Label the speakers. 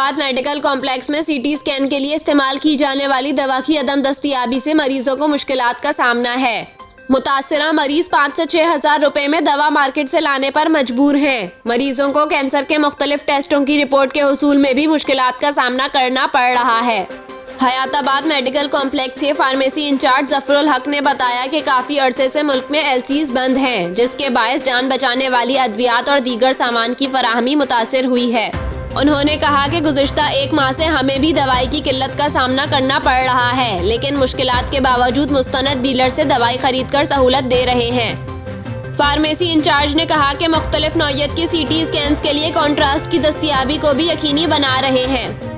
Speaker 1: Hayatabad medical complex में CT scan के लिए इस्तेमाल की जाने वाली दवा की अदम दस्तयाबी से मरीजों को मुश्किलात का सामना है। मुतासिरा मरीज 5 से 6 हजार रुपए में दवा मार्केट से लाने पर मजबूर हैं। मरीजों को कैंसर के मुख्तलिफ टेस्टों की रिपोर्ट के हुसूल में भी मुश्किलात का सामना करना पड़ रहा है। हयाताबाद मेडिकल कॉम्प्लेक्स के फार्मेसी इंचार्ज जफरुल हक ने बताया कि काफी अरसे से मुल्क में एलसीज बंद हैं, जिसके बायस जान बचाने वाली अद्वियात और दीगर सामान की फराहमी मुतासिर हुई है। उन्होंने कहा कि गुज़िश्ता 1 माह से हमें भी दवाई की किल्लत का सामना करना पड़ रहा है, लेकिन मुश्किलात के बावजूद मुस्तनद डीलर से दवाई खरीद कर सहूलत दे रहे हैं। फार्मेसी इंचार्ज ने कहा कि मुख्तलिफ नौइयत की सीटी स्कैन्स के लिए कॉन्ट्रास्ट की दस्तयाबी को भी यकीनी बना रहे हैं।